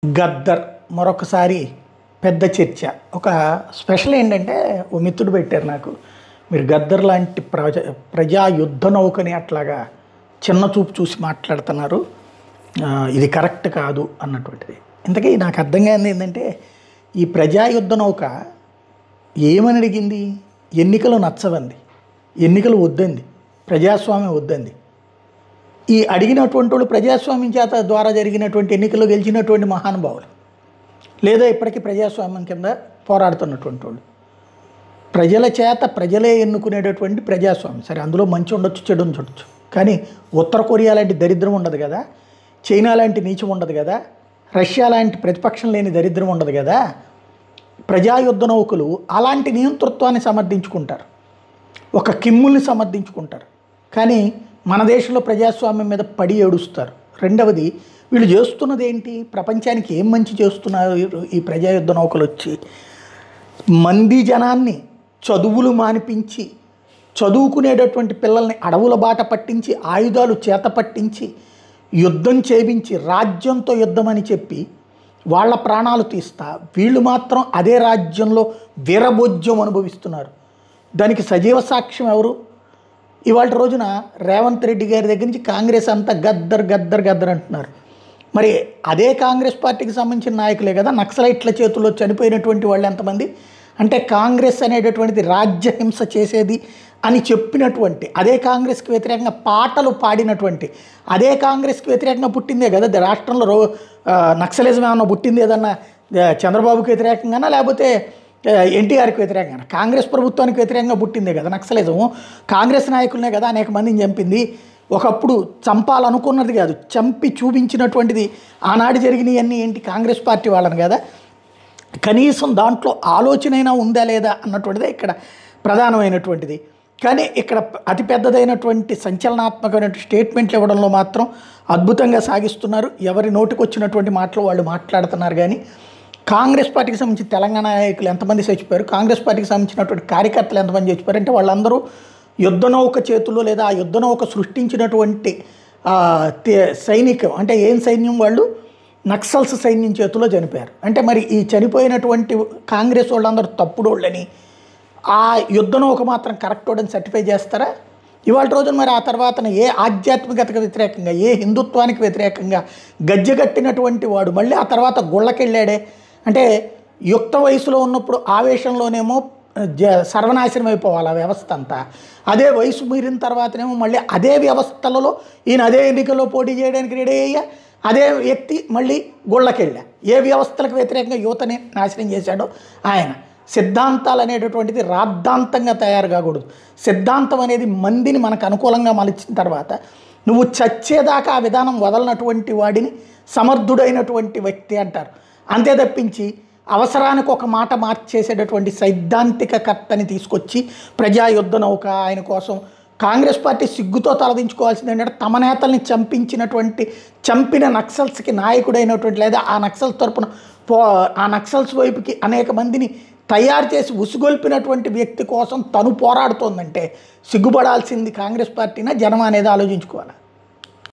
గద్దర్ మరొకసారి పెద్ద చర్చ. ఒక స్పెషల్ ఏంటంటే ఓ మిత్రుడు పెట్టారు నాకు. మీరు గద్దర్ లాంటి ప్రజా యుద్ధ నౌకని అట్లాగా చిన్న చూపు చూసి మాట్లాడుతున్నారు, ఇది కరెక్ట్ కాదు అన్నటువంటిది. ఇంతకీ నాకు అర్థం కానిది ఏంటంటే, ఈ ప్రజా యుద్ధ నౌక ఏమని అడిగింది? ఎన్నికలు నచ్చవంది, ఎన్నికలు వద్దంది, ప్రజాస్వామ్యం వద్దంది. ఈ అడిగినటువంటి వాళ్ళు ప్రజాస్వామ్యం చేత ద్వారా జరిగినటువంటి ఎన్నికల్లో గెలిచినటువంటి మహానుభావులు, లేదా ఇప్పటికీ ప్రజాస్వామ్యం కింద పోరాడుతున్నటువంటి వాళ్ళు, ప్రజల చేత ప్రజలే ఎన్నుకునేటటువంటి ప్రజాస్వామ్యం. సరే, అందులో మంచి ఉండొచ్చు, చెడు ఉండొచ్చు, కానీ ఉత్తర కొరియా లాంటి దరిద్రం ఉండదు కదా, చైనా లాంటి నీచం ఉండదు కదా, రష్యా లాంటి ప్రతిపక్షం లేని దరిద్రం ఉండదు కదా. ప్రజాయుద్ధ నౌకలు అలాంటి నియంతృత్వాన్ని సమర్థించుకుంటారు, ఒక కిమ్ముల్ని సమర్థించుకుంటారు, కానీ మన దేశంలో ప్రజాస్వామ్యం మీద పడి ఏడుస్తారు. రెండవది, వీళ్ళు చేస్తున్నది ఏంటి? ప్రపంచానికి ఏం మంచి చేస్తున్నారు ఈ ప్రజాయుద్ధ నౌకలు వచ్చి? మంది జనాన్ని చదువులు మానిపించి, చదువుకునేటటువంటి పిల్లల్ని అడవుల బాట పట్టించి, ఆయుధాలు చేత పట్టించి, యుద్ధం చేయించి, రాజ్యంతో యుద్ధం అని చెప్పి వాళ్ళ ప్రాణాలు తీస్తా, వీళ్ళు మాత్రం అదే రాజ్యంలో వీరభోజ్యం అనుభవిస్తున్నారు. దానికి సజీవ సాక్ష్యం ఎవరు? ఇవాళ రోజున రేవంత్ రెడ్డి గారి దగ్గర నుంచి కాంగ్రెస్ అంతా గద్దర్ గద్దర్ గద్దర్ అంటున్నారు. మరి అదే కాంగ్రెస్ పార్టీకి సంబంధించిన నాయకులే కదా నక్సలైట్ల చేతుల్లో చనిపోయినటువంటి వాళ్ళు ఎంతమంది? అంటే కాంగ్రెస్ అనేటటువంటిది రాజ్యహింస చేసేది అని చెప్పినటువంటి, అదే కాంగ్రెస్కి వ్యతిరేకంగా పాటలు పాడినటువంటి, అదే కాంగ్రెస్కి వ్యతిరేకంగా పుట్టిందే కదా రాష్ట్రంలో నక్సలిజం ఏమన్నా పుట్టింది ఏదన్నా చంద్రబాబుకి వ్యతిరేకంగానా, లేకపోతే ఎన్టీఆర్కి వ్యతిరేకంగా? కాంగ్రెస్ ప్రభుత్వానికి వ్యతిరేకంగా పుట్టిందే కదా నక్సలిజం. కాంగ్రెస్ నాయకులనే కదా అనేక మందిని చంపింది. ఒకప్పుడు చంపాలనుకున్నది కాదు, చంపి చూపించినటువంటిది ఆనాడు జరిగినవన్నీ ఏంటి? కాంగ్రెస్ పార్టీ వాళ్ళని కదా. కనీసం దాంట్లో ఆలోచనైనా ఉందా లేదా అన్నటువంటిదే ఇక్కడ ప్రధానమైనటువంటిది. కానీ ఇక్కడ అతిపెద్దదైనటువంటి సంచలనాత్మకమైన స్టేట్మెంట్లు ఇవ్వడంలో మాత్రం అద్భుతంగా సాగిస్తున్నారు. ఎవరి నోటికి వచ్చినటువంటి మాటలు వాళ్ళు మాట్లాడుతున్నారు. కానీ కాంగ్రెస్ పార్టీకి సంబంధించి తెలంగాణ నాయకులు ఎంతమంది చచ్చిపోయారు, కాంగ్రెస్ పార్టీకి సంబంధించినటువంటి కార్యకర్తలు ఎంతమంది చచ్చిపోయారు అంటే వాళ్ళందరూ యుద్ధనౌక చేతుల్లో, లేదా ఆ యుద్ధనౌక సృష్టించినటువంటి సైనికం అంటే ఏం సైన్యం? వాళ్ళు నక్సల్స్ సైన్యం చేతిలో చనిపోయారు. అంటే మరి ఈ చనిపోయినటువంటి కాంగ్రెస్ వాళ్ళందరూ తప్పుడు వాళ్ళని, ఆ యుద్ధనౌక మాత్రం కరెక్ట్ అని సర్టిఫై చేస్తారా? ఇవాళ రోజున మరి ఆ తర్వాత ఏ ఆధ్యాత్మికతకు వ్యతిరేకంగా, ఏ హిందుత్వానికి వ్యతిరేకంగా గజ్జెగట్టినటువంటి వాడు మళ్ళీ ఆ తర్వాత గుళ్ళకెళ్ళాడే. అంటే యుక్త వయసులో ఉన్నప్పుడు ఆవేశంలోనేమో సర్వనాశనం అయిపోవాలి ఆ వ్యవస్థ అంతా. అదే వయసు మీరిన తర్వాతనేమో మళ్ళీ అదే వ్యవస్థలలో ఈయన అదే ఎన్నికల్లో పోటీ చేయడానికి రెడీ అయ్యా, అదే వ్యక్తి మళ్ళీ గుళ్ళకెళ్ళా. ఏ వ్యవస్థలకు వ్యతిరేకంగా యువతని నాశనం చేశాడో ఆయన. సిద్ధాంతాలు అనేటటువంటిది రాద్ధాంతంగా తయారు కాకూడదు. సిద్ధాంతం అనేది మందిని మనకు అనుకూలంగా మలిచిన తర్వాత నువ్వు చచ్చేదాకా ఆ విధానం వదలనటువంటి వాడిని సమర్థుడైనటువంటి వ్యక్తి అంటారు. అంతే తప్పించి అవసరానికి ఒక మాట మార్చేసేటటువంటి సైద్ధాంతిక కర్తని తీసుకొచ్చి ప్రజాయుద్ధ నౌక ఆయన కోసం కాంగ్రెస్ పార్టీ సిగ్గుతో తలదించుకోవాల్సింది ఏంటంటే, తమ నేతల్ని చంపిన నక్సల్స్కి నాయకుడైనటువంటి, లేదా ఆ నక్సల్స్ తరపున ఆ నక్సల్స్ వైపుకి అనేక మందిని తయారు చేసి ఉసుగొల్పినటువంటి వ్యక్తి కోసం తను పోరాడుతోందంటే సిగ్గుపడాల్సింది కాంగ్రెస్ పార్టీనా జనం అనేది ఆలోచించుకోవాలి.